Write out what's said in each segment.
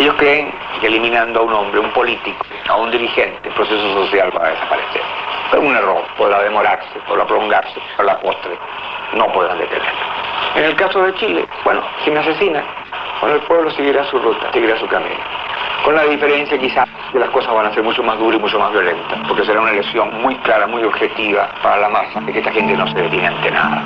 Ellos creen que eliminando a un hombre, un político, a un dirigente, el proceso social va a desaparecer. Pero un error, podrá demorarse, podrá prolongarse, pero la postre no podrán detenerlo. En el caso de Chile, bueno, si me asesinan, bueno, el pueblo seguirá su ruta, seguirá su camino. Con la diferencia quizás que las cosas van a ser mucho más duras y mucho más violentas, porque será una elección muy clara, muy objetiva para la masa, de que esta gente no se detiene ante nada.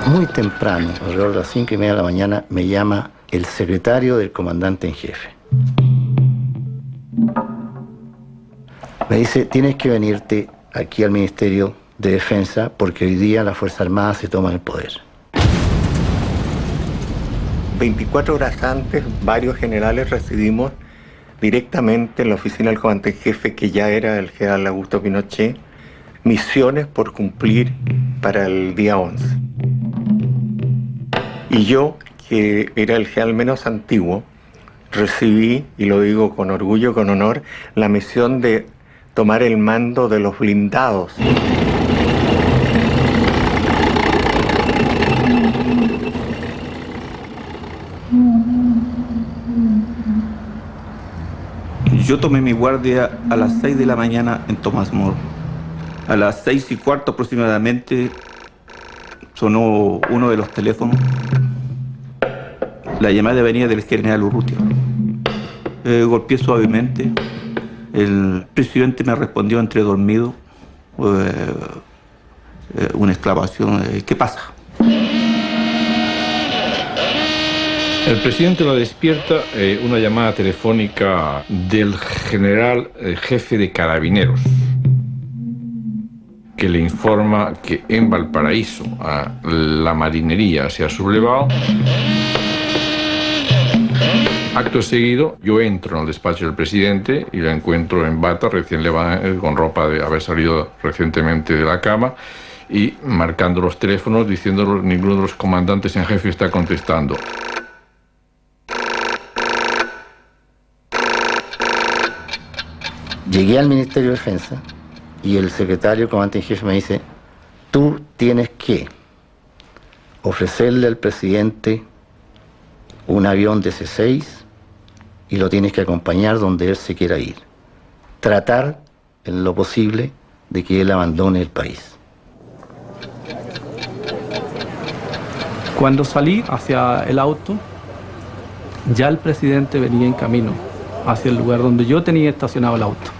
Muy temprano, alrededor de las 5:30 de la mañana, me llama el secretario del comandante en jefe. Me dice, tienes que venirte aquí al Ministerio de Defensa porque hoy día las Fuerzas Armadas se toman el poder. 24 horas antes, varios generales recibimos directamente en la oficina del comandante en jefe, que ya era el general Augusto Pinochet, misiones por cumplir para el día 11. Y yo, que era el general menos antiguo, recibí, y lo digo con orgullo, con honor, la misión de tomar el mando de los blindados. Yo tomé mi guardia a las 6 de la mañana en Tomás Moro. A las 6:15 aproximadamente sonó uno de los teléfonos. La llamada venía del general Urrutia. Golpeé suavemente. El presidente me respondió entre dormido. Una exclamación, ¿qué pasa? El presidente lo despierta una llamada telefónica del general jefe de Carabineros, que le informa que en Valparaíso la marinería se ha sublevado. Acto seguido, yo entro en el despacho del presidente y la encuentro en bata, recién con ropa de haber salido recientemente de la cama, y marcando los teléfonos, diciéndolo, ninguno de los comandantes en jefe está contestando. Llegué al Ministerio de Defensa y el secretario comandante en jefe me dice, tú tienes que ofrecerle al presidente un avión de C-6 y lo tienes que acompañar donde él se quiera ir. Tratar en lo posible de que él abandone el país. Cuando salí hacia el auto, ya el presidente venía en camino hacia el lugar donde yo tenía estacionado el auto.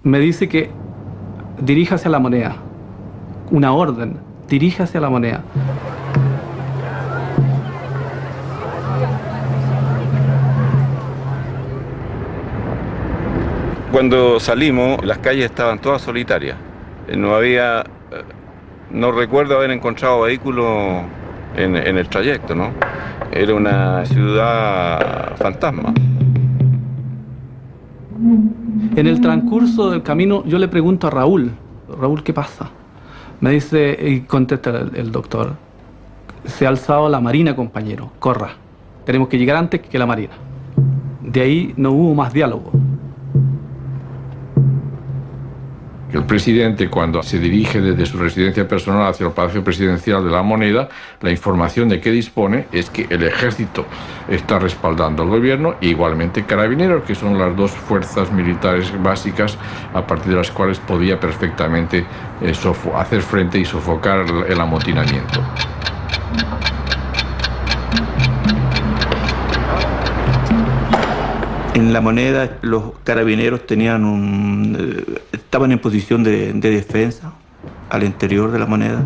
Me dice que dirija hacia la Moneda. Una orden, dirija hacia la Moneda. Cuando salimos, las calles estaban todas solitarias. No recuerdo haber encontrado vehículos en el trayecto, ¿no? Era una ciudad fantasma. En el transcurso del camino yo le pregunto a Raúl, ¿qué pasa? Me dice, y contesta el doctor, se ha alzado la Marina, compañero, corra. Tenemos que llegar antes que la Marina. De ahí no hubo más diálogo. El presidente, cuando se dirige desde su residencia personal hacia el Palacio Presidencial de la Moneda, la información de que dispone es que el ejército está respaldando al gobierno e igualmente Carabineros, que son las dos fuerzas militares básicas a partir de las cuales podía perfectamente hacer frente y sofocar el amotinamiento. En la Moneda los carabineros estaban en posición de defensa al interior de la Moneda.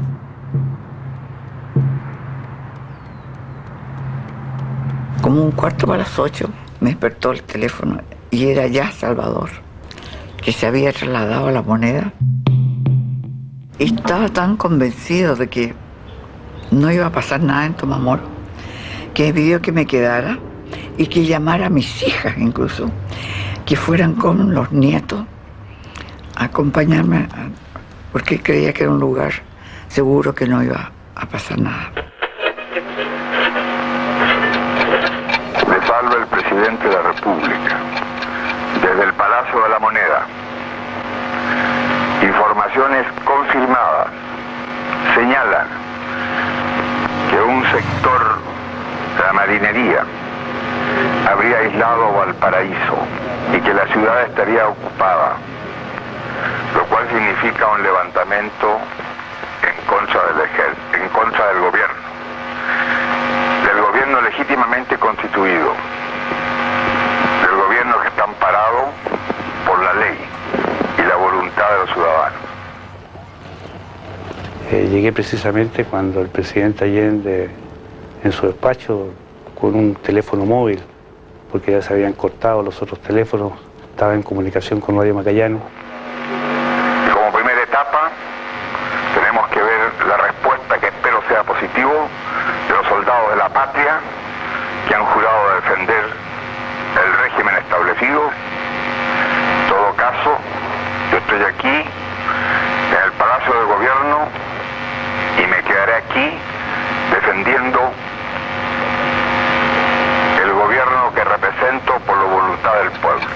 Como un cuarto para las 8 me despertó el teléfono y era ya Salvador, que se había trasladado a La Moneda. Y estaba tan convencido de que no iba a pasar nada en Tomás Moro, que me pidió que me quedara y que llamara a mis hijas incluso, que fueran con los nietos a acompañarme, porque creía que era un lugar seguro, que no iba a pasar nada. Le salva el presidente de la República, desde el Palacio de la Moneda. Informaciones confirmadas señalan que un sector de la marinería habría aislado Valparaíso y que la ciudad estaría ocupada, lo cual significa un levantamiento en contra del gobierno legítimamente constituido, del gobierno que está amparado por la ley y la voluntad de los ciudadanos. Llegué precisamente cuando el presidente Allende, en su despacho, con un teléfono móvil, porque ya se habían cortado los otros teléfonos, estaba en comunicación con Radio Magallanes. Y como primera etapa, tenemos que ver la respuesta, que espero sea positivo, de los soldados de la patria que han jurado defender el régimen establecido. En todo caso, yo estoy aquí, en el Palacio del Gobierno, y me quedaré aquí defendiendo el gobierno que represento por la voluntad del pueblo.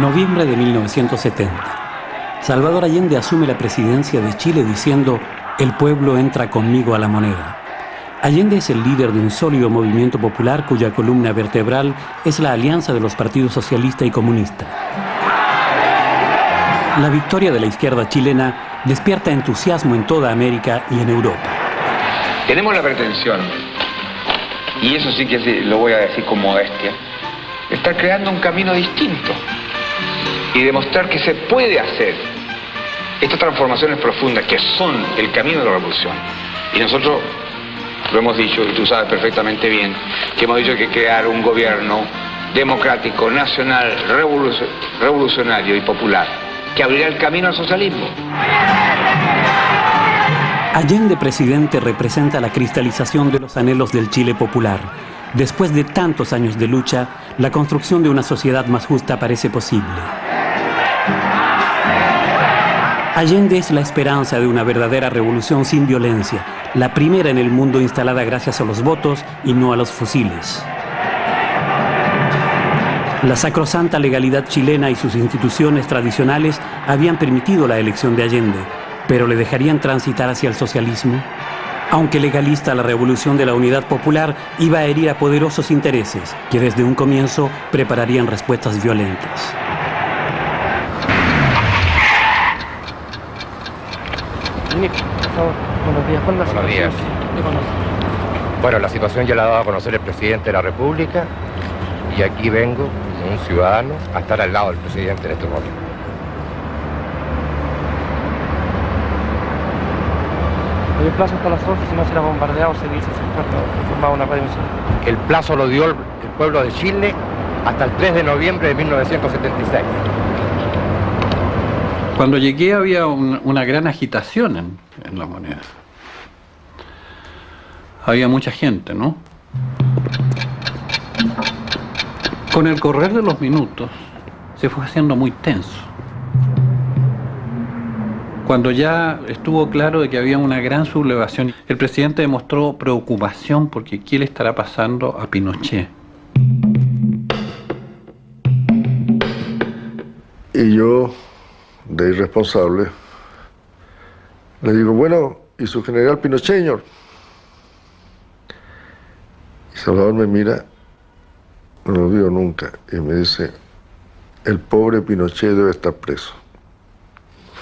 Noviembre de 1970. Salvador Allende asume la presidencia de Chile diciendo: "El pueblo entra conmigo a la moneda". Allende es el líder de un sólido movimiento popular cuya columna vertebral es la alianza de los partidos socialista y comunista. La victoria de la izquierda chilena despierta entusiasmo en toda América y en Europa. Tenemos la pretensión, y eso sí que lo voy a decir con modestia, de estar creando un camino distinto y demostrar que se puede hacer estas transformaciones profundas que son el camino de la revolución. Y nosotros lo hemos dicho, y tú sabes perfectamente bien, que hemos dicho que hay que crear un gobierno democrático, nacional, revolucionario y popular, que abrirá el camino al socialismo. Allende presidente representa la cristalización de los anhelos del Chile popular. Después de tantos años de lucha, la construcción de una sociedad más justa parece posible. Allende es la esperanza de una verdadera revolución sin violencia, la primera en el mundo instalada gracias a los votos y no a los fusiles. La sacrosanta legalidad chilena y sus instituciones tradicionales habían permitido la elección de Allende, pero ¿le dejarían transitar hacia el socialismo? Aunque legalista, la revolución de la Unidad Popular iba a herir a poderosos intereses que desde un comienzo prepararían respuestas violentas. Buenos días. Buenos días. Bueno, la situación ya la ha dado a conocer el presidente de la República y aquí vengo, como un ciudadano, a estar al lado del presidente en este momento. El plazo hasta las 11, si no será bombardeado, se dice, se formaba una radio. El plazo lo dio el pueblo de Chile hasta el 3 de noviembre de 1976. Cuando llegué había una gran agitación en La Moneda. Había mucha gente, ¿no? Con el correr de los minutos se fue haciendo muy tenso. Cuando ya estuvo claro de que había una gran sublevación, el presidente demostró preocupación porque ¿qué le estará pasando a Pinochet? Y yo, de irresponsable, le digo, bueno, ¿y su general Pinochet, señor? Y Salvador me mira, no lo olvido nunca, y me dice, el pobre Pinochet debe estar preso.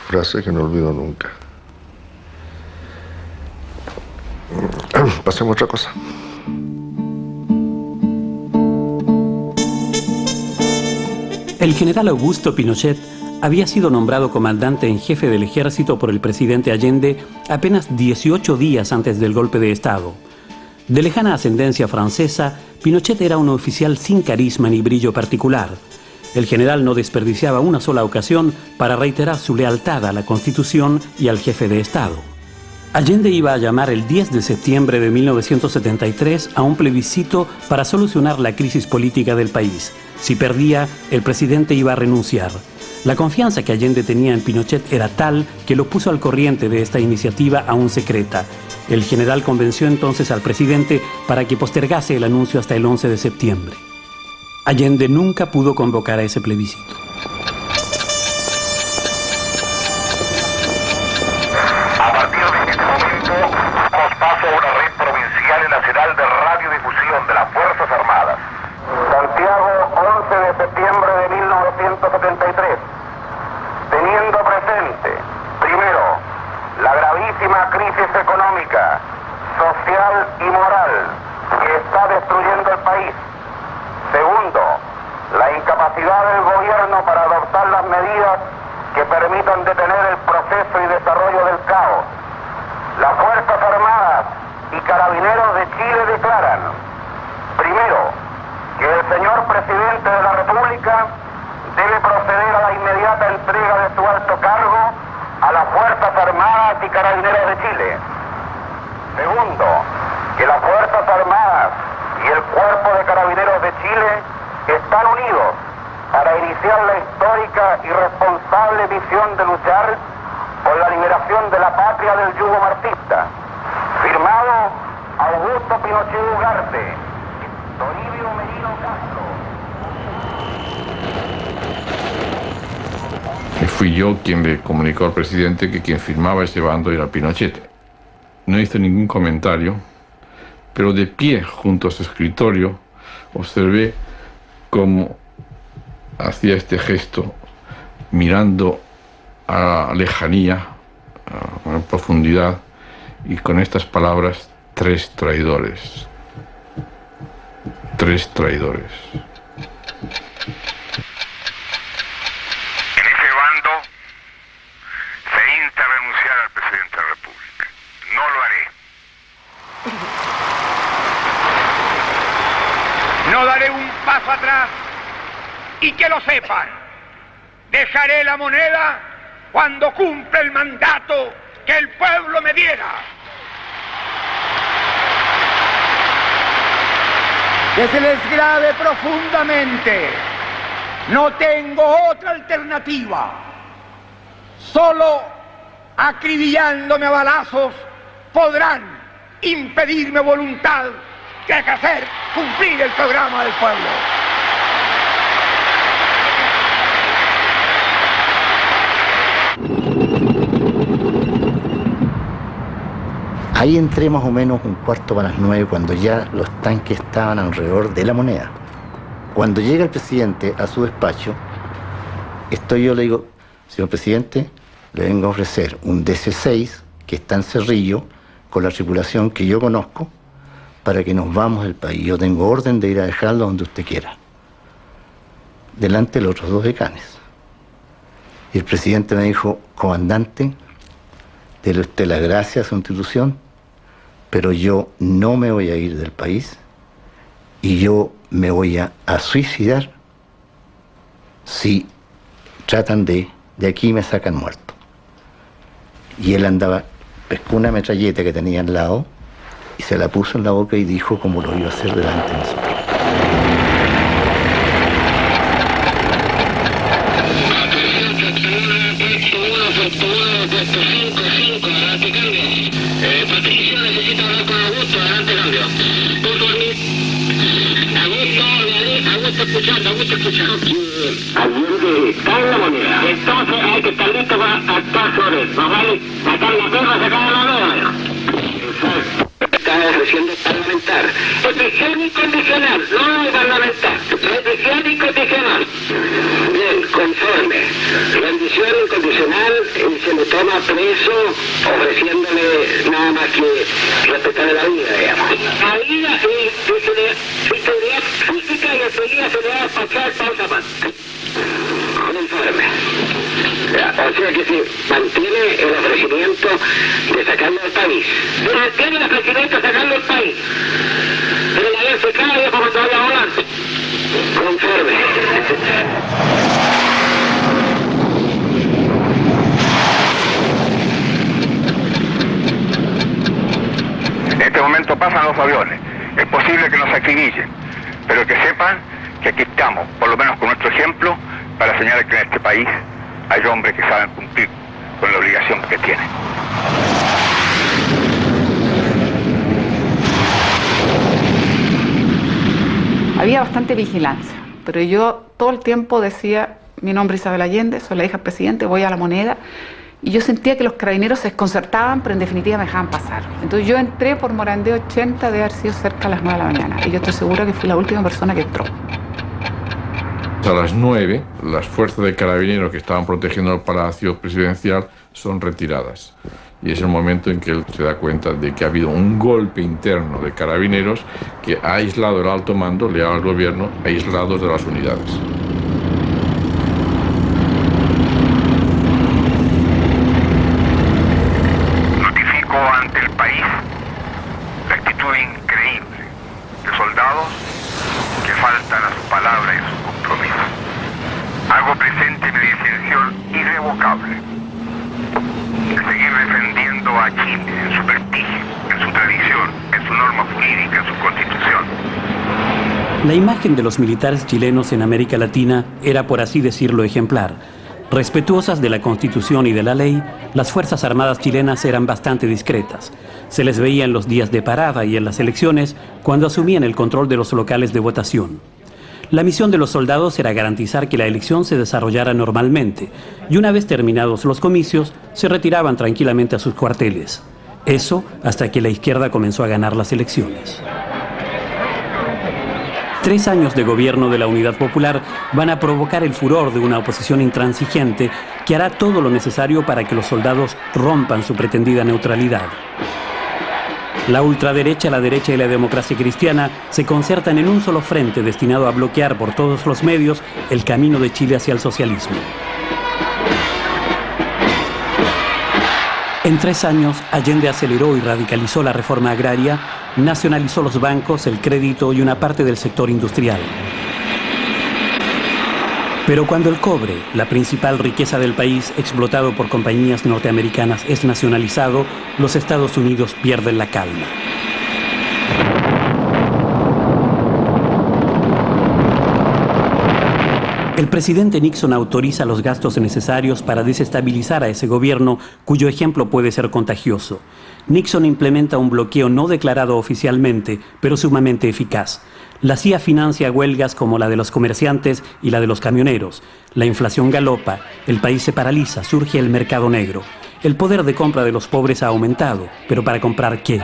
Frase que no olvido nunca. Pasemos a otra cosa. El general Augusto Pinochet había sido nombrado comandante en jefe del ejército por el presidente Allende apenas 18 días antes del golpe de Estado. De lejana ascendencia francesa, Pinochet era un oficial sin carisma ni brillo particular. El general no desperdiciaba una sola ocasión para reiterar su lealtad a la Constitución y al jefe de Estado. Allende iba a llamar el 10 de septiembre de 1973 a un plebiscito para solucionar la crisis política del país. Si perdía, el presidente iba a renunciar. La confianza que Allende tenía en Pinochet era tal que lo puso al corriente de esta iniciativa aún secreta. El general convenció entonces al presidente para que postergase el anuncio hasta el 11 de septiembre. Allende nunca pudo convocar a ese plebiscito. A partir de este momento, damos paso a una red provincial y nacional de radiodifusión de las Fuerzas Armadas. Santiago, 11 de septiembre de 1973. Teniendo presente, primero, la gravísima crisis económica, social y moral que está destruyendo el país. Segundo, la incapacidad del gobierno para adoptar las medidas que permitan detener el proceso y desarrollo del caos. Las Fuerzas Armadas y Carabineros de Chile declaran, primero, que el señor presidente de la República debe proceder a la inmediata entrega de su alto cargo a las Fuerzas Armadas y Carabineros de Chile. Segundo, que las Fuerzas Armadas y el Cuerpo de Carabineros de Chile están unidos para iniciar la histórica y responsable misión de luchar por la liberación de la patria del yugo marxista. Firmado Augusto Pinochet Ugarte, Toribio Merino Castro. Y fui yo quien le comunicó al presidente que quien firmaba ese bando era Pinochet. No hizo ningún comentario, pero de pie junto a su escritorio observé cómo hacía este gesto mirando a la lejanía, a profundidad, y con estas palabras: 3 traidores. 3 traidores. En ese bando se insta a renunciar al presidente de la República. No lo haré. No daré un paso atrás, y que lo sepan. Dejaré la moneda cuando cumpla el mandato que el pueblo me diera. Que se les grave profundamente. No tengo otra alternativa. Solo acribillándome a balazos podrán impedirme voluntad de hacer cumplir el programa del pueblo. Ahí entré más o menos 8:45 cuando ya los tanques estaban alrededor de la Moneda. Cuando llega el presidente a su despacho, yo le digo: señor presidente, le vengo a ofrecer un DC-6 que está en Cerrillo con la tripulación que yo conozco para que nos vamos del país. Yo tengo orden de ir a dejarlo donde usted quiera, delante de los otros 2 decanes. Y el presidente me dijo: comandante, dele usted las gracias a su institución, pero yo no me voy a ir del país y yo me voy a suicidar si tratan de aquí me sacan muerto. Y él pescó una metralleta que tenía al lado y se la puso en la boca y dijo cómo lo iba a hacer delante de nosotros. Patricio necesita hablar con Augusto, adelante cambio. Por dormir. Augusto escuchando. Allende está en la Moneda. Entonces hay que estar listo para actuar sobre él. No vale sacar la perra, sacar la nueva. Exacto. Está recién de parlamentar. Petición incondicional, no de parlamentar. Petición incondicional. Bien, conforme. Rendición incondicional y se le toma preso ofreciéndole nada más que respetar la vida, digamos. La vida y seguridad física y enseguida se le va a despachar pausa más. Conforme. asegura que se mantiene el ofrecimiento de sacarlo del país. Se mantiene el ofrecimiento de sacarlo del país. Pero la vez se cae como todavía volante. Conforme. En este momento pasan los aviones. Es posible que nos acribillen, pero que sepan que aquí estamos, por lo menos con nuestro ejemplo, para señalar que en este país hay hombres que saben cumplir con la obligación que tienen. Había bastante vigilancia, pero yo todo el tiempo decía, mi nombre es Isabel Allende, soy la hija del presidente, voy a La Moneda, y yo sentía que los carabineros se desconcertaban, pero en definitiva me dejaban pasar. Entonces yo entré por Morandé 80, de haber sido cerca a las 9 de la mañana, y yo estoy segura que fui la última persona que entró. A las 9, las fuerzas de carabineros que estaban protegiendo el Palacio Presidencial son retiradas. Y es el momento en que él se da cuenta de que ha habido un golpe interno de carabineros que ha aislado el alto mando, leal al gobierno, aislados de las unidades. Notifico ante el país la actitud increíble de soldados que faltan a su palabra y a sus compromisos. Hago presente mi decisión irrevocable de seguir defendiendo a Chile en su prestigio, en su tradición, en su norma jurídica, en su constitución. La imagen de los militares chilenos en América Latina era, por así decirlo, ejemplar. Respetuosas de la Constitución y de la ley, las Fuerzas Armadas chilenas eran bastante discretas. Se les veía en los días de parada y en las elecciones cuando asumían el control de los locales de votación. La misión de los soldados era garantizar que la elección se desarrollara normalmente y una vez terminados los comicios, se retiraban tranquilamente a sus cuarteles. Eso hasta que la izquierda comenzó a ganar las elecciones. 3 años de gobierno de la Unidad Popular van a provocar el furor de una oposición intransigente que hará todo lo necesario para que los soldados rompan su pretendida neutralidad. La ultraderecha, la derecha y la democracia cristiana se concertan en un solo frente destinado a bloquear por todos los medios el camino de Chile hacia el socialismo. En 3 años, Allende aceleró y radicalizó la reforma agraria, nacionalizó los bancos, el crédito y una parte del sector industrial. Pero cuando el cobre, la principal riqueza del país, explotado por compañías norteamericanas, es nacionalizado, los Estados Unidos pierden la calma. El presidente Nixon autoriza los gastos necesarios para desestabilizar a ese gobierno, cuyo ejemplo puede ser contagioso. Nixon implementa un bloqueo no declarado oficialmente, pero sumamente eficaz. La CIA financia huelgas como la de los comerciantes y la de los camioneros. La inflación galopa, el país se paraliza, surge el mercado negro. El poder de compra de los pobres ha aumentado, pero ¿para comprar qué?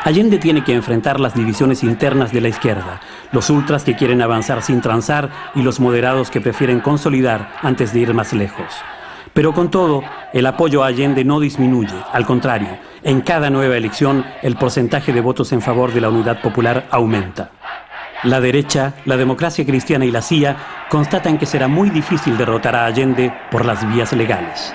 Allende tiene que enfrentar las divisiones internas de la izquierda, los ultras que quieren avanzar sin transar y los moderados que prefieren consolidar antes de ir más lejos. Pero con todo, el apoyo a Allende no disminuye, al contrario, en cada nueva elección el porcentaje de votos en favor de la Unidad Popular aumenta. La derecha, la democracia cristiana y la CIA constatan que será muy difícil derrotar a Allende por las vías legales.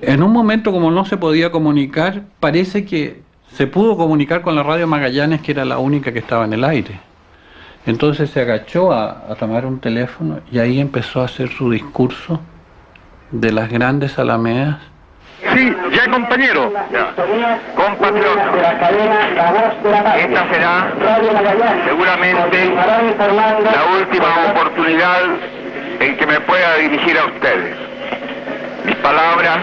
En un momento, como no se podía comunicar, parece que se pudo comunicar con la radio Magallanes, que era la única que estaba en el aire. Entonces se agachó a tomar un teléfono y ahí empezó a hacer su discurso de las grandes alamedas. Sí, ya compañero, compatriotas, esta será seguramente la última oportunidad en que me pueda dirigir a ustedes. Mis palabras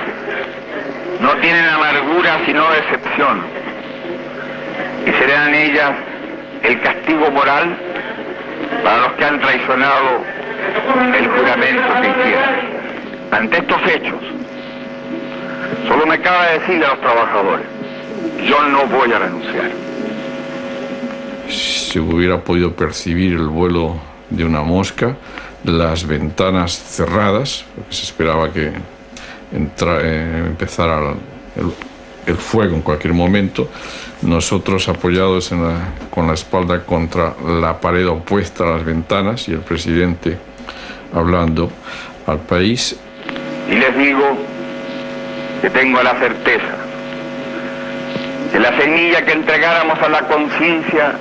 no tienen amargura sino decepción, y serán ellas el castigo moral para los que han traicionado el juramento que hicieron. Ante estos hechos, solo me cabe decirle a los trabajadores, yo no voy a renunciar. Se hubiera podido percibir el vuelo de una mosca, las ventanas cerradas, porque se esperaba que empezara el fuego en cualquier momento. Nosotros apoyados con la espalda contra la pared opuesta a las ventanas y el presidente hablando al país. Y les digo que tengo la certeza que la semilla que entregáramos a la conciencia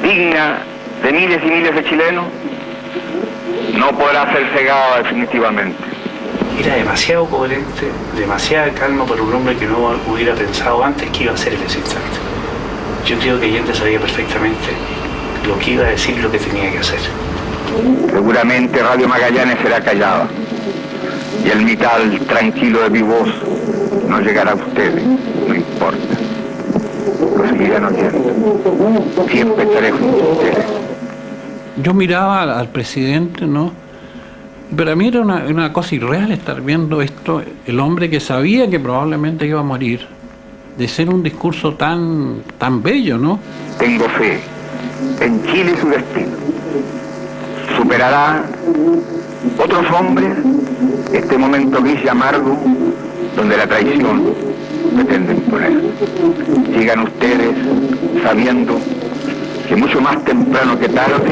digna de miles y miles de chilenos no podrá ser cegada definitivamente. Era demasiado coherente, demasiada calma para un hombre que no hubiera pensado antes que iba a ser en ese instante. Yo creo que Allende sabía perfectamente lo que iba a decir y lo que tenía que hacer. Seguramente Radio Magallanes será callada y el metal tranquilo de mi voz no llegará a ustedes, no importa. Lo seguirán oyendo. Siempre estaré junto a ustedes. Yo miraba al presidente, ¿no? Pero a mí era una cosa irreal estar viendo esto, el hombre que sabía que probablemente iba a morir, de ser un discurso tan bello, ¿no? Tengo fe en Chile y su destino. Superará otros hombres este momento gris y amargo donde la traición pretende imponer. Sigan ustedes sabiendo que mucho más temprano que tarde,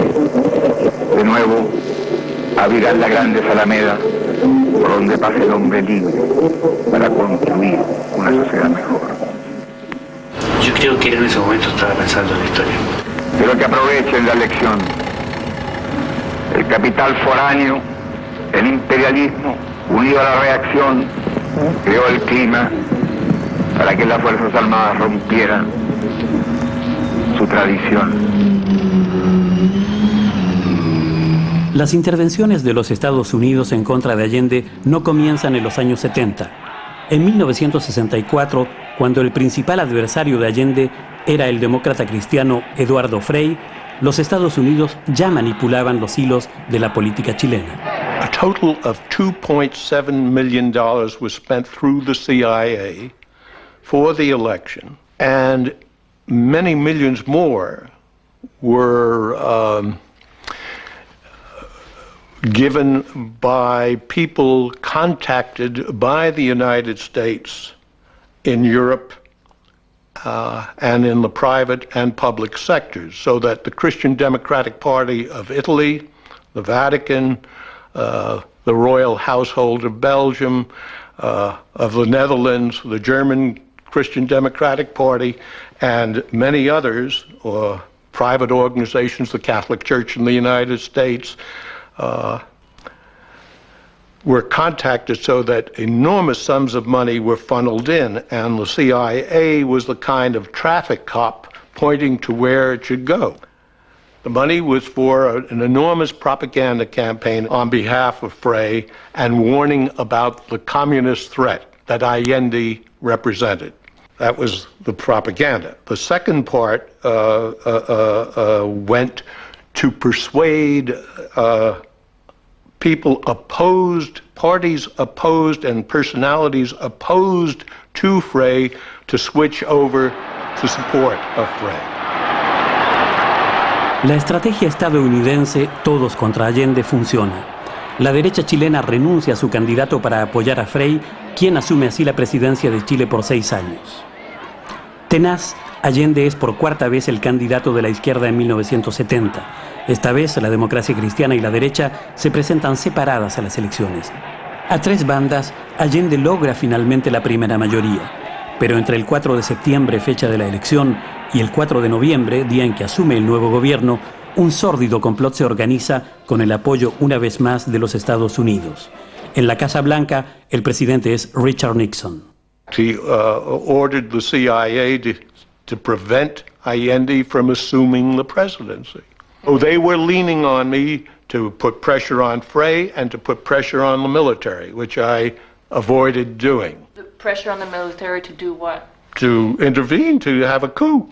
de nuevo, abrirán la grande Alameda por donde pase el hombre libre para construir una sociedad mejor. Yo creo que él en ese momento estaba pensando en la historia. Pero que aprovechen la lección. El capital foráneo, el imperialismo, unido a la reacción, creó el clima para que las Fuerzas Armadas rompieran su tradición. Las intervenciones de los Estados Unidos en contra de Allende no comienzan en los años 70. En 1964, cuando el principal adversario de Allende era el demócrata cristiano Eduardo Frei, los Estados Unidos ya manipulaban los hilos de la política chilena. A total of $2.7 million was spent through the CIA for the election, and many millions more were given by people contacted by the United States in Europe and in the private and public sectors, so that the Christian Democratic Party of Italy, the Vatican, the Royal Household of Belgium, of the Netherlands, the German Christian Democratic Party, and many others, or private organizations, the Catholic Church in the United States, were contacted so that enormous sums of money were funneled in, and the CIA was the kind of traffic cop pointing to where it should go. The money was for an enormous propaganda campaign on behalf of Frei and warning about the communist threat that Allende represented. That was the propaganda. The second part went to persuade people opposed, parties opposed, and personalities opposed to Frei to switch over to support of Frei. La estrategia estadounidense, todos contra Allende, funciona. La derecha chilena renuncia a su candidato para apoyar a Frei, quien asume así la presidencia de Chile por 6 años. Tenaz, Allende es por cuarta vez el candidato de la izquierda en 1970. Esta vez la democracia cristiana y la derecha se presentan separadas a las elecciones. A 3 bandas, Allende logra finalmente la primera mayoría. Pero entre el 4 de septiembre, fecha de la elección, y el 4 de noviembre, día en que asume el nuevo gobierno, un sórdido complot se organiza con el apoyo una vez más de los Estados Unidos. En la Casa Blanca, el presidente es Richard Nixon. He ordered the CIA to prevent Allende from assuming the presidency. Oh, they were leaning on me to put pressure on Frei and to put pressure on the military, which I avoided doing. The pressure on the military to do what? To intervene, to have a coup.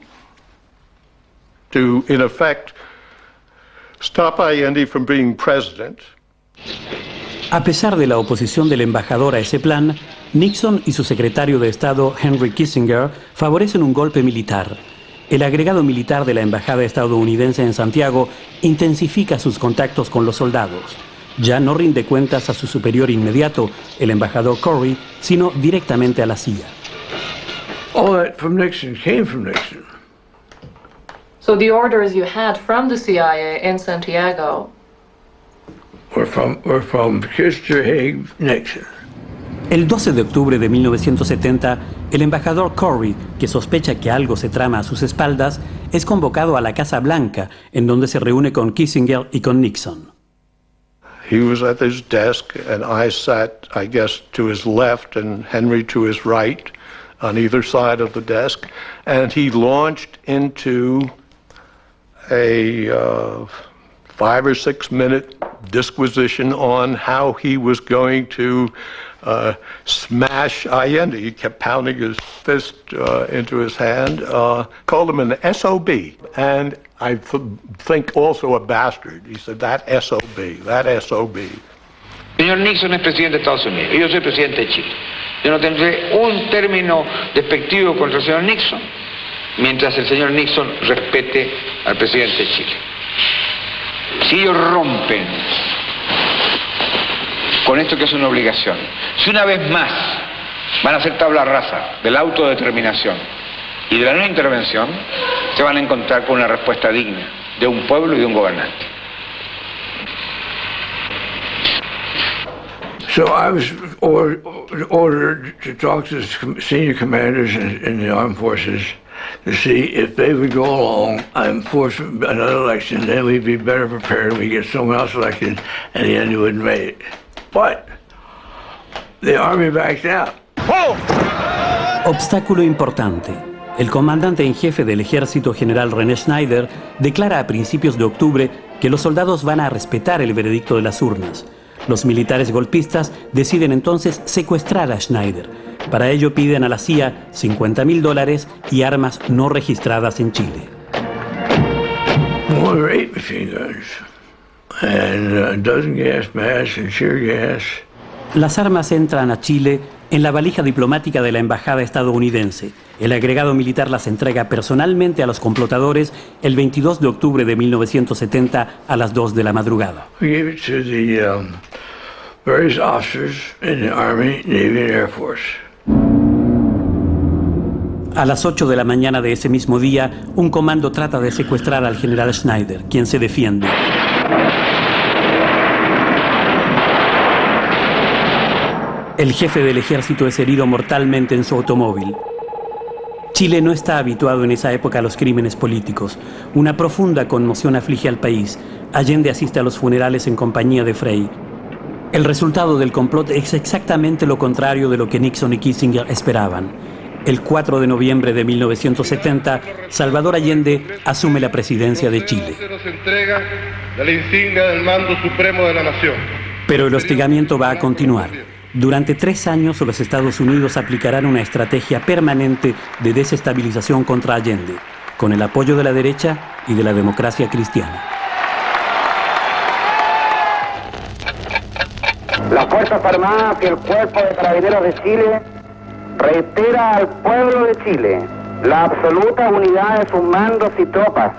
To, in effect, stop Allende from being president. A pesar de la oposición del embajador a ese plan, Nixon y su secretario de Estado, Henry Kissinger, favorecen un golpe militar. El agregado militar de la embajada estadounidense en Santiago intensifica sus contactos con los soldados. Ya no rinde cuentas a su superior inmediato, el embajador Corey, sino directamente a la CIA. All that from Nixon came from Nixon. So the orders you had from the CIA in Santiago Were from Kissinger, Haig, Nixon. El 12 de octubre de 1970, el embajador Corey, que sospecha que algo se trama a sus espaldas, es convocado a la Casa Blanca, en donde se reúne con Kissinger y con Nixon. He was at his desk, and I sat, I guess, to his left and Henry to his right on either side of the desk, and he launched into a 5 or 6 minute disquisition on how he was going to smash Allende. He kept pounding his fist into his hand, called him an SOB, and I think also a bastard. He said, that SOB, that SOB. Señor Nixon es presidente de Estados Unidos y yo soy presidente de Chile. Yo no tendré un término despectivo contra el señor Nixon mientras el señor Nixon respete al presidente de Chile. Si ellos rompen con esto que es una obligación, si una vez más van a hacer tabla rasa de la autodeterminación y de la no intervención, se van a encontrar con una respuesta digna de un pueblo y de un gobernante. So I was ordered to talk to the senior commanders in the armed forces to see if they would go along and force another election. Then we'd be better prepared. We'd get someone else elected, and the end you wouldn't make it. But the Army backed out. Obstáculo importante. El comandante en jefe del ejército, general René Schneider, declara a principios de octubre que los soldados van a respetar el veredicto de las urnas. Los militares golpistas deciden entonces secuestrar a Schneider. Para ello piden a la CIA $50,000 y armas no registradas en Chile. More than 8 machine guns and a dozen gas masks and tear gas. Las armas entran a Chile en la valija diplomática de la embajada estadounidense. El agregado militar las entrega personalmente a los complotadores el 22 de octubre de 1970 a las 2 de la madrugada. We gave it to the various officers in the Army, Navy, and Air Force. A las 8 de la mañana de ese mismo día, un comando trata de secuestrar al general Schneider, quien se defiende. El jefe del ejército es herido mortalmente en su automóvil. Chile no está habituado en esa época a los crímenes políticos. Una profunda conmoción aflige al país. Allende asiste a los funerales en compañía de Frei. El resultado del complot es exactamente lo contrario de lo que Nixon y Kissinger esperaban. El 4 de noviembre de 1970, Salvador Allende asume la presidencia de Chile. Se entrega de la insignia del mando supremo de la nación. Pero el hostigamiento va a continuar. Durante 3 años, los Estados Unidos aplicarán una estrategia permanente de desestabilización contra Allende, con el apoyo de la derecha y de la democracia cristiana. Las Fuerzas Armadas y el Cuerpo de Carabineros de Chile reitera al pueblo de Chile la absoluta unidad de sus mandos y tropas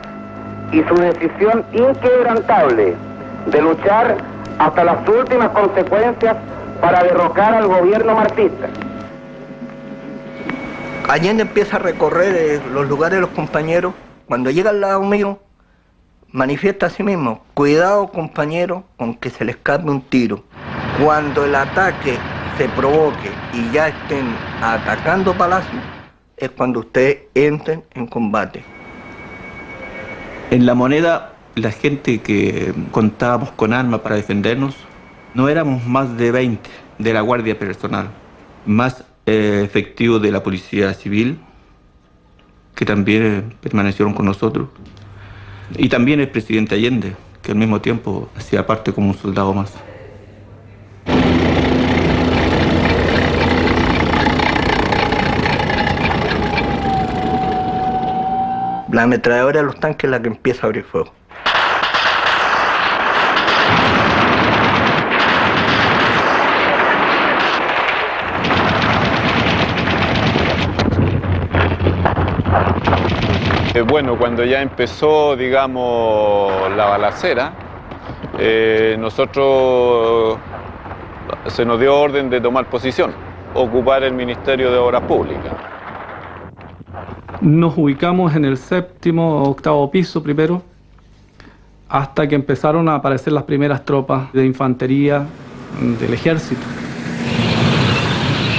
y su decisión inquebrantable de luchar hasta las últimas consecuencias para derrocar al gobierno marxista. Allende empieza a recorrer los lugares de los compañeros. Cuando llega al lado mío, manifiesta a sí mismo: cuidado, compañero, con que se le escape un tiro. Cuando el ataque se provoque y ya estén atacando Palacio, es cuando ustedes entren en combate. En La Moneda, la gente que contábamos con armas para defendernos, no éramos más de 20 de la Guardia Personal, más efectivos de la Policía Civil, que también permanecieron con nosotros, y también el presidente Allende, que al mismo tiempo hacía parte como un soldado más. La ametralladora de los tanques es la que empieza a abrir fuego. Bueno, cuando ya empezó, digamos, la balacera, nosotros se nos dio orden de tomar posición, ocupar el Ministerio de Obras Públicas. Nos ubicamos en el 7º o 8º piso primero, hasta que empezaron a aparecer las primeras tropas de infantería del ejército.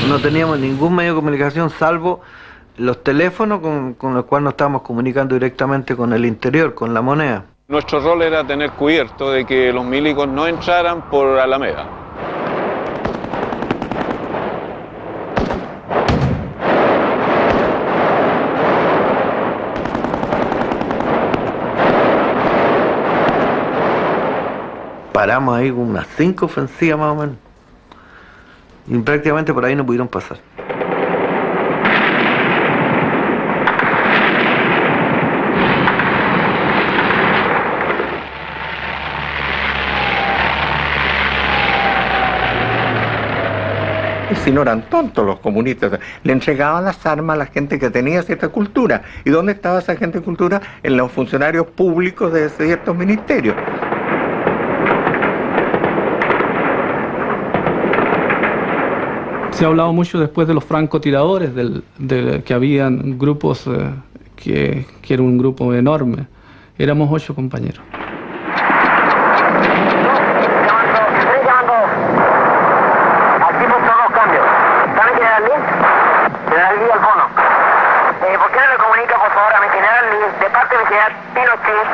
No teníamos ningún medio de comunicación salvo los teléfonos con los cuales nos estábamos comunicando directamente con el interior, con La Moneda. Nuestro rol era tener cubierto de que los milicos no entraran por Alameda. Paramos ahí con unas 5 ofensivas más o menos. Y prácticamente por ahí no pudieron pasar. Y si no eran tontos los comunistas, le entregaban las armas a la gente que tenía cierta cultura. ¿Y dónde estaba esa gente de cultura? En los funcionarios públicos de ciertos ministerios. Se ha hablado mucho después de los francotiradores, que habían grupos, que era un grupo enorme. Éramos 8 compañeros. General Lee Albono. ¿Por qué no le comunica, por favor, a mi general Lee, de parte del general Pinochet,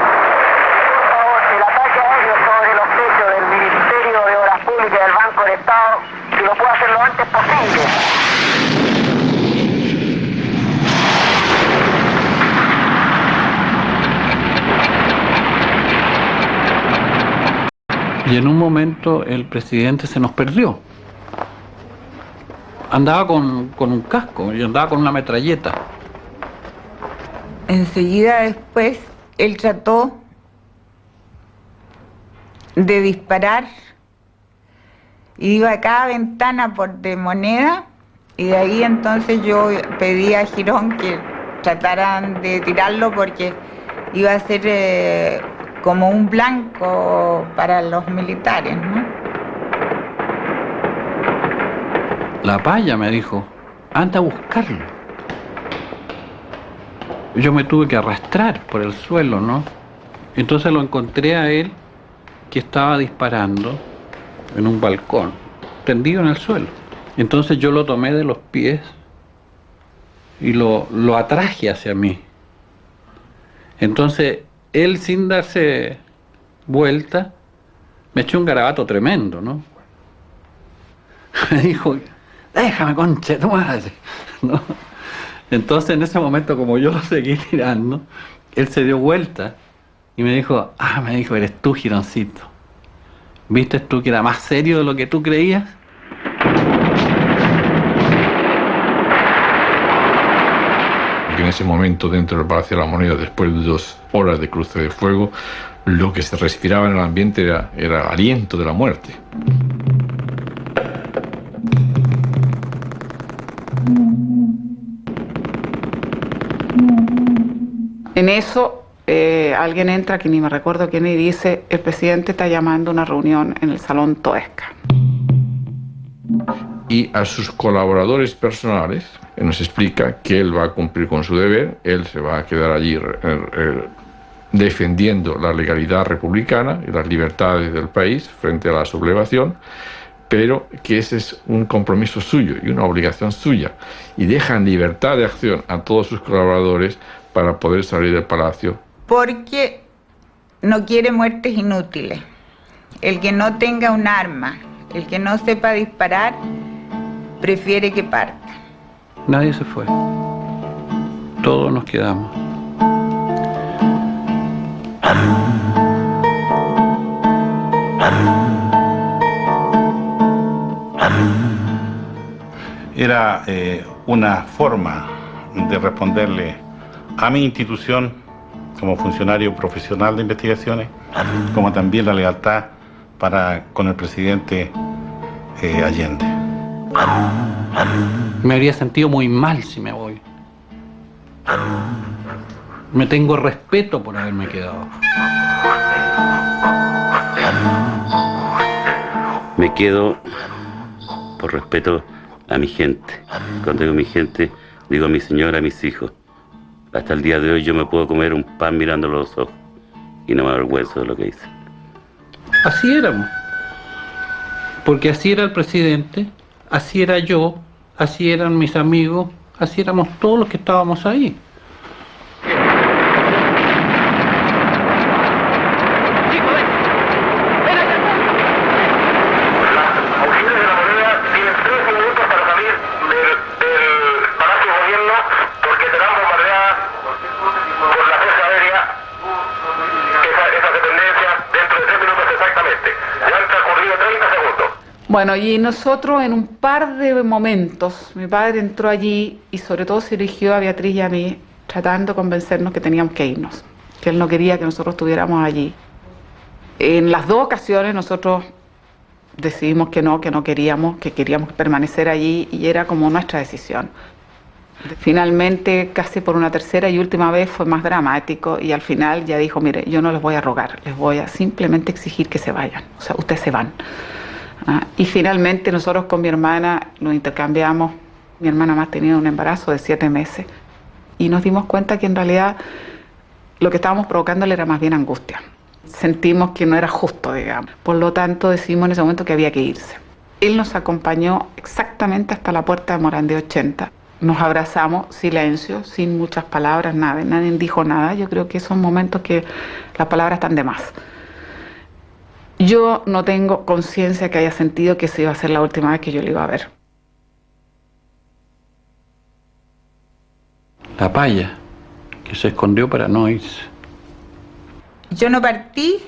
por favor, el ataque aéreo sobre los techos del Ministerio de Obras Públicas y del Banco del Estado, si lo puede hacer lo antes posible? Y en un momento el presidente se nos perdió. Andaba con un casco y andaba con una metralleta. Enseguida después, él trató de disparar. Iba a cada ventana de Moneda y de ahí entonces yo pedí a Girón que trataran de tirarlo porque iba a ser como un blanco para los militares, ¿no? La Paya me dijo, anda a buscarlo. Yo me tuve que arrastrar por el suelo, ¿no? Entonces lo encontré a él que estaba disparando en un balcón, tendido en el suelo. Entonces yo lo tomé de los pies y lo atraje hacia mí. Entonces él, sin darse vuelta, me echó un garabato tremendo, ¿no? Me dijo, déjame, concha tu madre, ¿no? Entonces en ese momento, como yo lo seguí tirando, él se dio vuelta y me dijo, eres tú, Gironcito. ¿Viste tú que era más serio de lo que tú creías? En ese momento, dentro del Palacio de la Moneda, después de 2 horas de cruce de fuego, lo que se respiraba en el ambiente era aliento de la muerte. En eso, alguien entra, que ni me recuerdo quién, y dice, el presidente está llamando a una reunión en el Salón Toesca. Y a sus colaboradores personales nos explica que él va a cumplir con su deber, él se va a quedar allí defendiendo la legalidad republicana y las libertades del país frente a la sublevación, pero que ese es un compromiso suyo y una obligación suya, y dejan libertad de acción a todos sus colaboradores para poder salir del palacio. Porque no quiere muertes inútiles. El que no tenga un arma, el que no sepa disparar, prefiere que parta. Nadie se fue. Todos nos quedamos. Era una forma de responderle a mi institución como funcionario profesional de investigaciones, como también la lealtad con el presidente Allende. Me habría sentido muy mal si me voy. Me tengo respeto por haberme quedado. Me quedo por respeto a mi gente. Cuando digo mi gente, digo a mi señora, a mis hijos. Hasta el día de hoy yo me puedo comer un pan mirando los ojos y no me avergüenzo de lo que hice. Así éramos. Porque así era el presidente, así era yo, así eran mis amigos, así éramos todos los que estábamos ahí. Bueno, y nosotros en un par de momentos, mi padre entró allí y sobre todo se dirigió a Beatriz y a mí, tratando de convencernos que teníamos que irnos, que él no quería que nosotros estuviéramos allí. En las dos ocasiones nosotros decidimos que no queríamos, que queríamos permanecer allí y era como nuestra decisión. Finalmente, casi por una tercera y última vez fue más dramático y al final ya dijo, mire, yo no les voy a rogar, les voy a simplemente exigir que se vayan, o sea, ustedes se van. Y finalmente nosotros con mi hermana nos intercambiamos. Mi hermana más tenía un embarazo de 7 meses y nos dimos cuenta que en realidad lo que estábamos provocándole era más bien angustia. Sentimos que no era justo, digamos. Por lo tanto decidimos en ese momento que había que irse. Él nos acompañó exactamente hasta la puerta de Morandé 80. Nos abrazamos, silencio, sin muchas palabras, nada, nadie dijo nada. Yo creo que son momentos que las palabras están de más. Yo no tengo conciencia que haya sentido que se iba a ser la última vez que yo le iba a ver. La paya, que se escondió para no irse. Yo no partí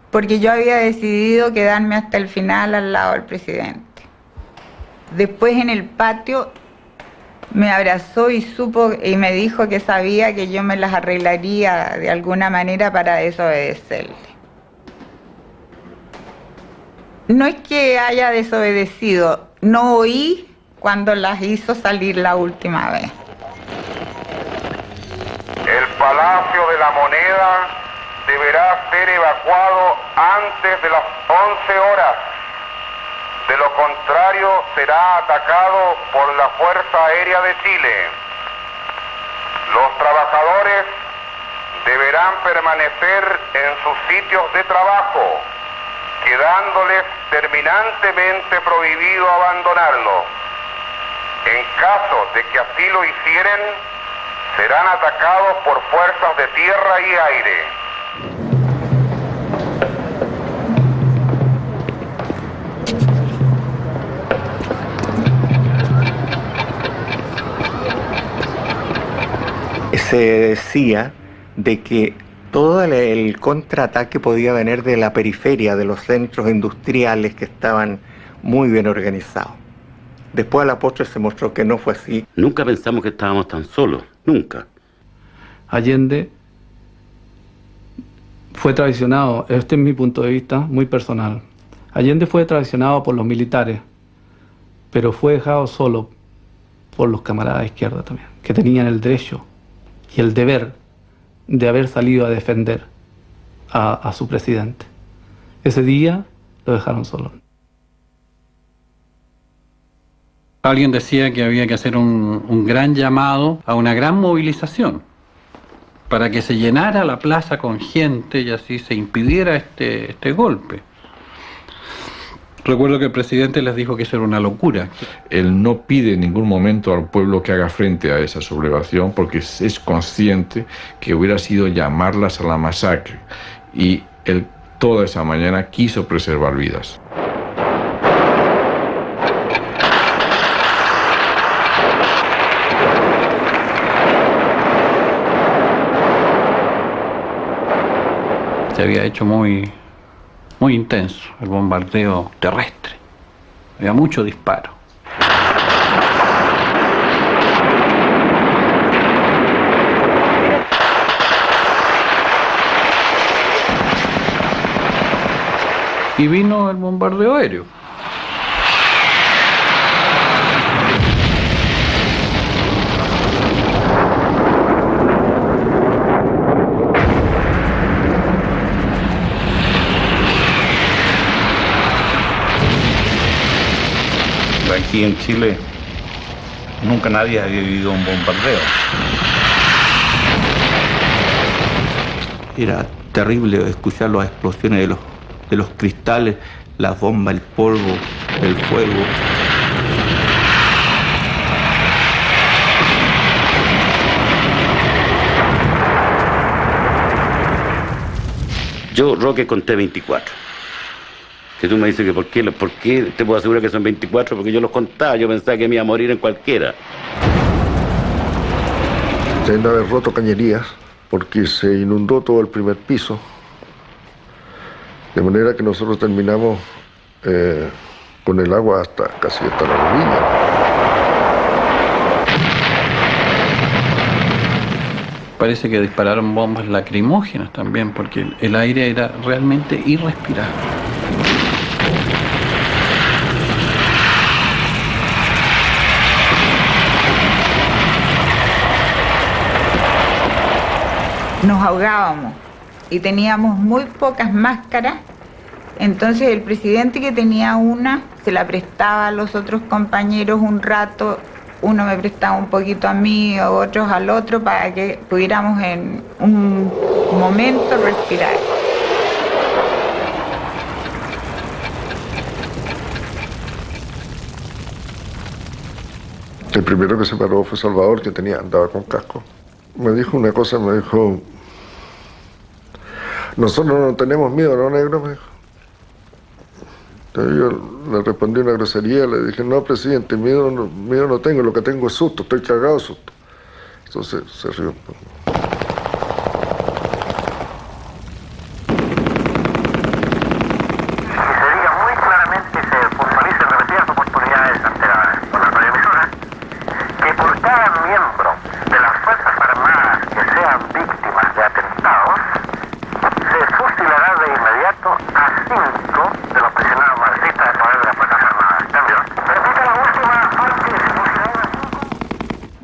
porque yo había decidido quedarme hasta el final al lado del presidente. Después en el patio me abrazó y supo y me dijo que sabía que yo me las arreglaría de alguna manera para desobedecerle. No es que haya desobedecido, no oí cuando las hizo salir la última vez. El Palacio de la Moneda deberá ser evacuado antes de las 11 horas. De lo contrario, será atacado por la Fuerza Aérea de Chile. Los trabajadores deberán permanecer en sus sitios de trabajo, quedándoles terminantemente prohibido abandonarlo. En caso de que así lo hicieren, serán atacados por fuerzas de tierra y aire. Se decía de que todo el contraataque podía venir de la periferia, de los centros industriales que estaban muy bien organizados. Después a la postre se mostró que no fue así. Nunca pensamos que estábamos tan solos, nunca. Allende fue traicionado, este es mi punto de vista muy personal. Allende fue traicionado por los militares, pero fue dejado solo por los camaradas de izquierda también, que tenían el derecho y el deber de haber salido a defender a su presidente. Ese día lo dejaron solo. Alguien decía que había que hacer un gran llamado a una gran movilización para que se llenara la plaza con gente y así se impidiera este golpe. Recuerdo que el presidente les dijo que eso era una locura. Él no pide en ningún momento al pueblo que haga frente a esa sublevación porque es consciente que hubiera sido llamarlas a la masacre y él toda esa mañana quiso preservar vidas. Se había hecho muy intenso el bombardeo terrestre. Había mucho disparo. Y vino el bombardeo aéreo. Aquí en Chile nunca nadie había vivido un bombardeo. Era terrible escuchar las explosiones de los cristales, las bombas, el polvo, el fuego. Yo, Roque, conté 24. Si tú me dices que por qué te puedo asegurar que son 24, porque yo los contaba, yo pensaba que me iba a morir en cualquiera. Deben haber roto cañerías porque se inundó todo el primer piso, de manera que nosotros terminamos con el agua casi hasta la rodilla. Parece que dispararon bombas lacrimógenas también, porque el aire era realmente irrespirable. Nos ahogábamos y teníamos muy pocas máscaras, entonces el presidente, que tenía una, se la prestaba a los otros compañeros un rato, uno me prestaba un poquito a mí, otros al otro, para que pudiéramos en un momento respirar. El primero que se paró fue Salvador, que andaba con casco. Me dijo una cosa, me dijo: nosotros no tenemos miedo, ¿no, negro? Me dijo. Entonces yo le respondí una grosería, le dije: no, presidente, miedo no tengo, lo que tengo es susto, estoy cagado de susto. Entonces se rió un poco.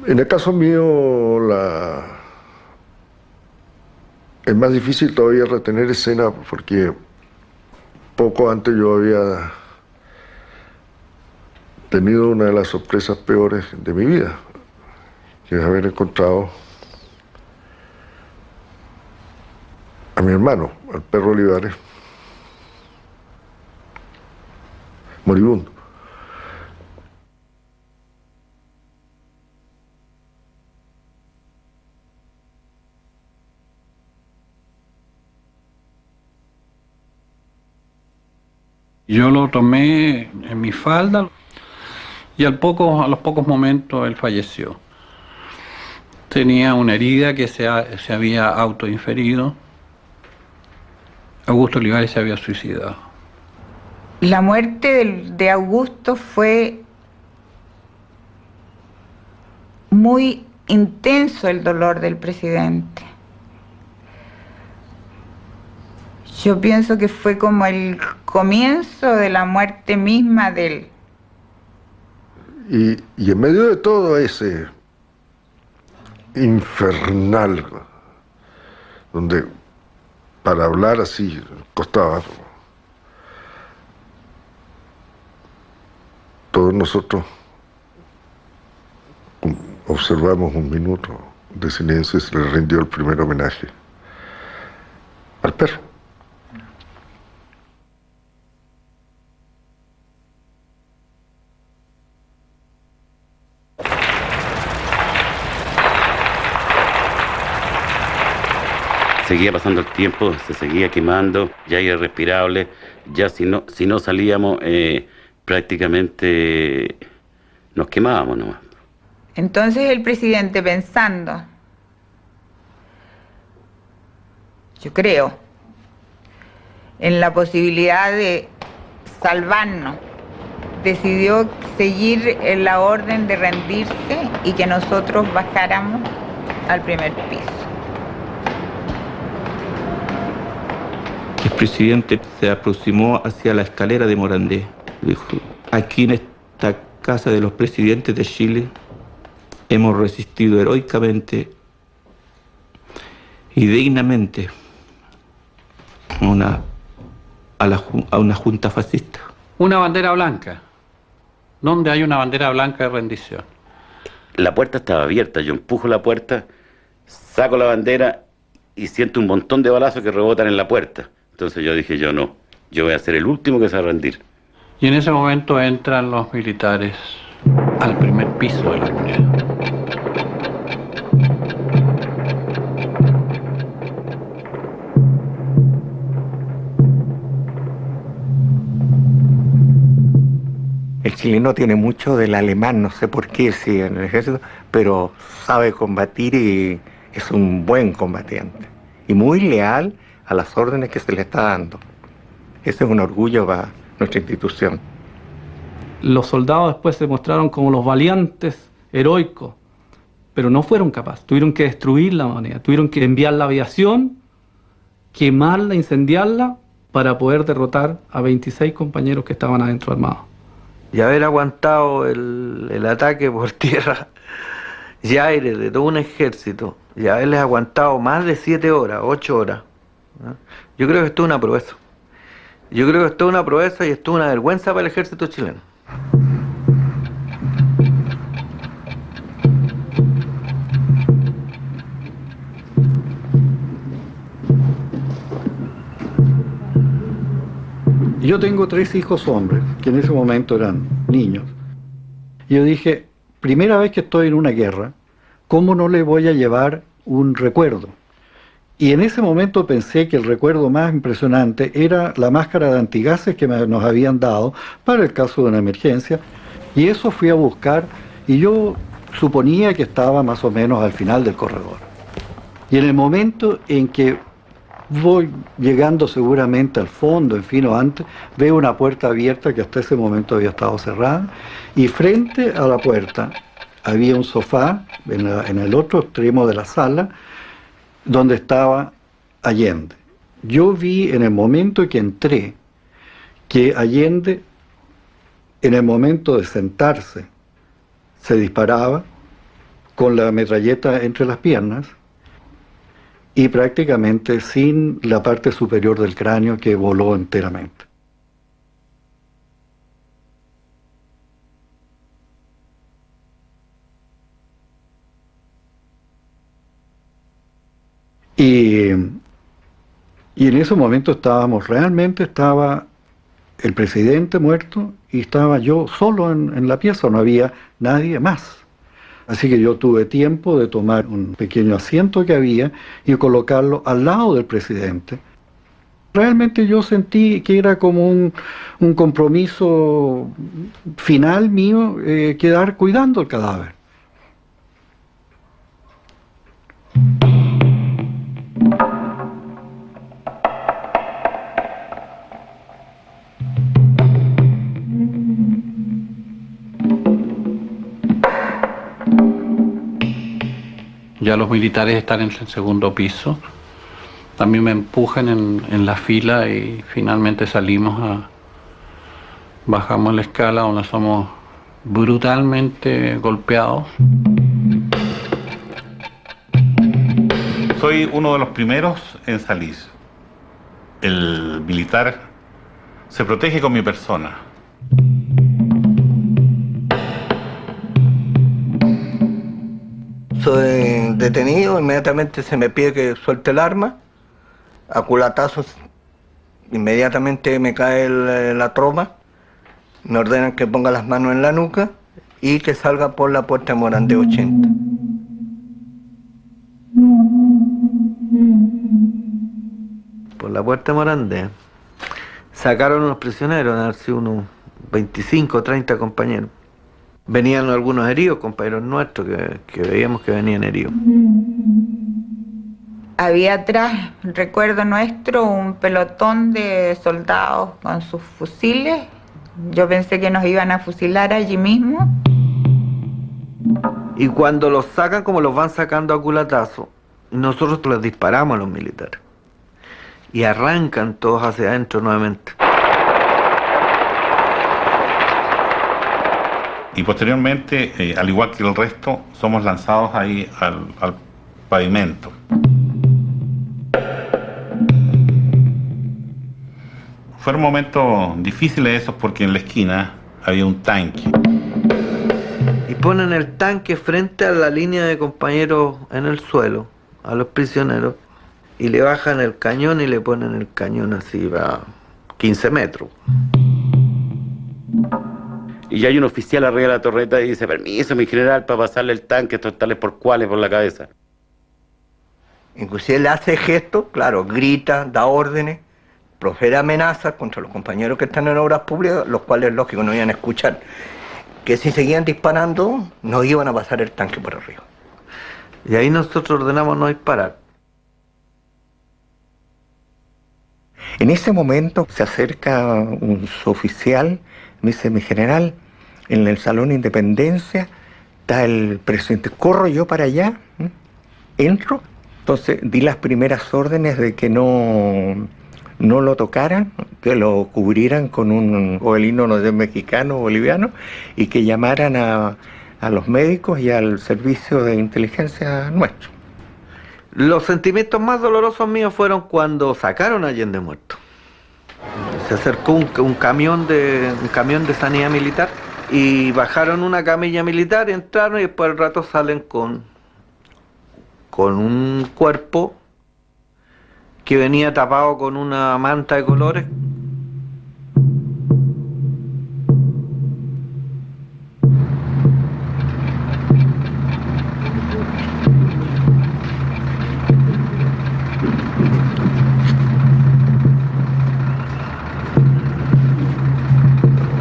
En el caso mío, es más difícil todavía retener escena, porque poco antes yo había tenido una de las sorpresas peores de mi vida, que es haber encontrado a mi hermano, al perro Olivares, moribundo. Yo lo tomé en mi falda y a los pocos momentos él falleció. Tenía una herida que se había autoinferido. Augusto Olivares se había suicidado. La muerte de Augusto fue muy intenso, el dolor del presidente. Yo pienso que fue como el comienzo de la muerte misma de él. Y en medio de todo ese infernal, donde para hablar así costaba, todos nosotros observamos un minuto de silencio y se le rindió el primer homenaje al perro. Seguía pasando el tiempo, se seguía quemando, ya era irrespirable, ya si no salíamos prácticamente nos quemábamos nomás. Entonces el presidente, pensando, yo creo, en la posibilidad de salvarnos, decidió seguir en la orden de rendirse y que nosotros bajáramos al primer piso. El presidente se aproximó hacia la escalera de Morandé. Dijo: aquí en esta casa de los presidentes de Chile hemos resistido heroicamente y dignamente a una junta fascista. Una bandera blanca. ¿Dónde hay una bandera blanca de rendición? La puerta estaba abierta, yo empujo la puerta, saco la bandera y siento un montón de balazos que rebotan en la puerta. Entonces yo dije, yo no, yo voy a ser el último que se va a rendir. Y en ese momento entran los militares al primer piso de la Moneda. El chileno tiene mucho del alemán, no sé por qué, sí, en el ejército, pero sabe combatir y es un buen combatiente. Y muy leal a las órdenes que se le está dando. Ese es un orgullo para nuestra institución. Los soldados después se mostraron como los valientes, heroicos, pero no fueron capaces. Tuvieron que destruir la Moneda, tuvieron que enviar la aviación, quemarla, incendiarla, para poder derrotar a 26 compañeros que estaban adentro armados. Y haber aguantado el ataque por tierra y aire de todo un ejército, y haberles aguantado más de 7 horas, 8 horas, ¿no? Yo creo que esto es una proeza. Yo creo que esto es una proeza y esto es una vergüenza para el ejército chileno. Yo tengo 3 hijos hombres, que en ese momento eran niños. Y yo dije, primera vez que estoy en una guerra, ¿cómo no le voy a llevar un recuerdo? Y en ese momento pensé que el recuerdo más impresionante era la máscara de antigases que nos habían dado para el caso de una emergencia. Y eso fui a buscar y yo suponía que estaba más o menos al final del corredor. Y en el momento en que voy llegando seguramente al fondo, en fin, o antes, veo una puerta abierta que hasta ese momento había estado cerrada, y frente a la puerta había un sofá en el otro extremo de la sala, donde estaba Allende. Yo vi en el momento que entré que Allende, en el momento de sentarse, se disparaba con la metralleta entre las piernas, y prácticamente sin la parte superior del cráneo que voló enteramente. Y en ese momento estaba el presidente muerto y estaba yo solo en la pieza, no había nadie más. Así que yo tuve tiempo de tomar un pequeño asiento que había y colocarlo al lado del presidente. Realmente yo sentí que era como un compromiso final mío, quedar cuidando el cadáver. Ya los militares están en el segundo piso. También me empujan en la fila y finalmente bajamos la escala donde somos brutalmente golpeados. Soy uno de los primeros en salir. El militar se protege con mi persona. Soy detenido, inmediatamente se me pide que suelte el arma, a culatazos, inmediatamente me cae la troma, me ordenan que ponga las manos en la nuca y que salga por la puerta de Morandé 80. Por la puerta de Morandé sacaron unos prisioneros, han sido unos 25 o 30 compañeros. Venían algunos heridos, compañeros nuestros, que veíamos que venían heridos. Había atrás, recuerdo nuestro, un pelotón de soldados con sus fusiles. Yo pensé que nos iban a fusilar allí mismo. Y cuando los sacan, como los van sacando a culatazo, nosotros les disparamos a los militares. Y arrancan todos hacia adentro nuevamente. Y posteriormente, al igual que el resto, somos lanzados ahí al pavimento. Fueron momentos difíciles esos porque en la esquina había un tanque. Y ponen el tanque frente a la línea de compañeros en el suelo, a los prisioneros, y le bajan el cañón y le ponen el cañón así a 15 metros. Y hay un oficial arriba de la torreta y dice, permiso, mi general, para pasarle el tanque, estos tales por cuales por la cabeza. Inclusive le hace gestos, claro, grita, da órdenes, profere amenazas contra los compañeros que están en obras públicas, los cuales, lógico, no iban a escuchar. Que si seguían disparando, nos iban a pasar el tanque por arriba. Y ahí nosotros ordenamos no disparar. En ese momento se acerca un suboficial, me dice, mi general, en el Salón Independencia está el presidente. Corro yo para allá, entro, entonces di las primeras órdenes de que no lo tocaran, que lo cubrieran con un gobelino, no sé, mexicano o boliviano, y que llamaran a los médicos y al servicio de inteligencia nuestro. Los sentimientos más dolorosos míos fueron cuando sacaron a Allende muerto. Se acercó un camión de sanidad militar y bajaron una camilla militar, entraron y después al rato salen con un cuerpo que venía tapado con una manta de colores.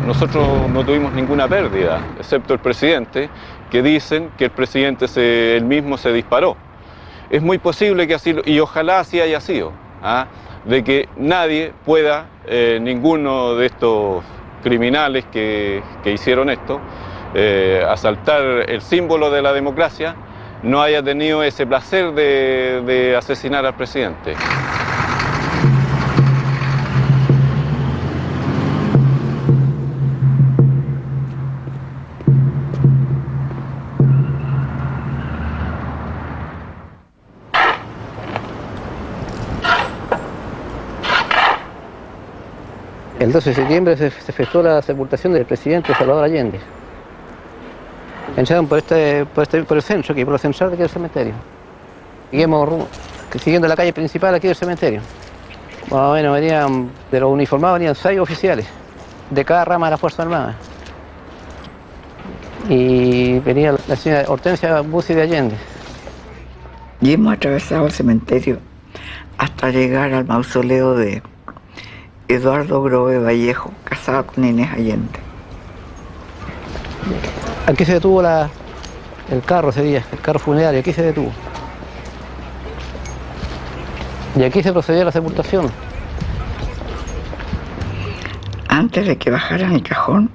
Nosotros no tuvimos ninguna pérdida, excepto el presidente, que dicen que el presidente él mismo se disparó. Es muy posible que así, y ojalá así haya sido, de que nadie pueda, ninguno de estos criminales que hicieron esto, asaltar el símbolo de la democracia, no haya tenido ese placer de asesinar al presidente. El 12 de septiembre se efectuó la sepultación del presidente Salvador Allende. Entraron por el centro, aquí por lo central de aquí del cementerio. Seguimos siguiendo la calle principal aquí del cementerio. Más o menos venían, de los uniformados venían 6 oficiales de cada rama de la Fuerza Armada. Y venía la señora Hortensia Bussi de Allende. Y hemos atravesado el cementerio hasta llegar al mausoleo de Eduardo Grove Vallejo, casado con Inés Allende. Aquí se detuvo el carro ese día, el carro funerario, aquí se detuvo. Y aquí se procedió a la sepultación. Antes de que bajaran el cajón,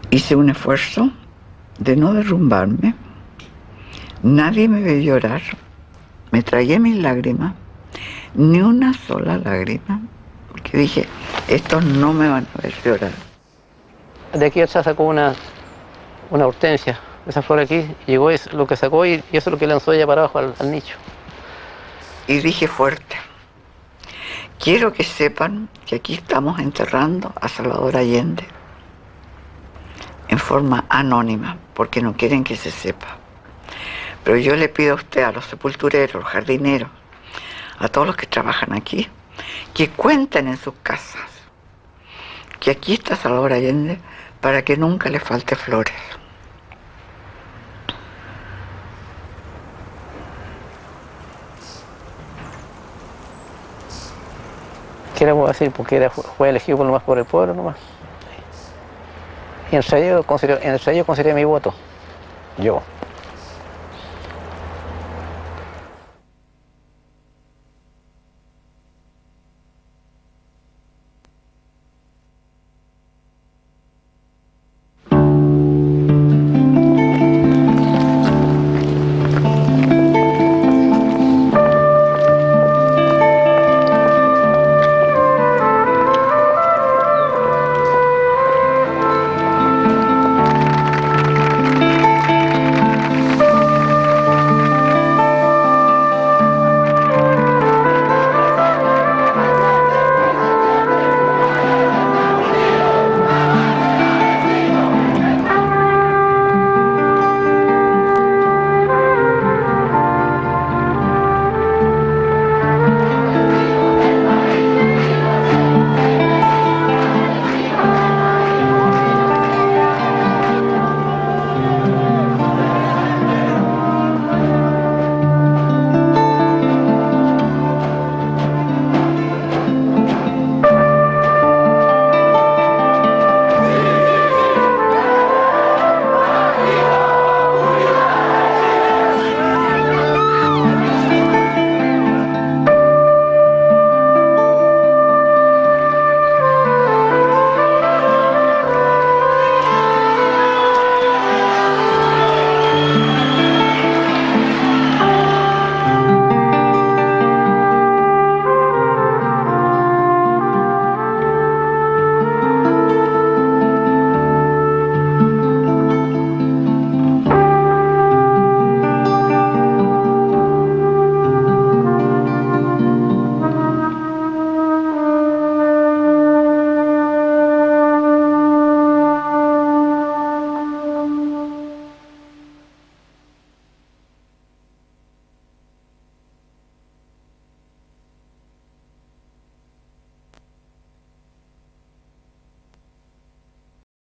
hice un esfuerzo de no derrumbarme. Nadie me vio llorar. Me tragué mis lágrimas. Ni una sola lágrima, porque dije, estos no me van a ver llorar. De aquí ella sacó una hortensia, esa flor aquí, llegó es lo que sacó y eso es lo que lanzó ella para abajo al nicho. Y dije fuerte, quiero que sepan que aquí estamos enterrando a Salvador Allende en forma anónima, porque no quieren que se sepa. Pero yo le pido a usted, a los sepultureros, los jardineros, a todos los que trabajan aquí, que cuenten en sus casas que aquí está Salvador Allende para que nunca le falte flores. ¿Qué le puedo decir? Porque fue elegido por lo más por el pueblo nomás. Y en el sello consideré mi voto, yo.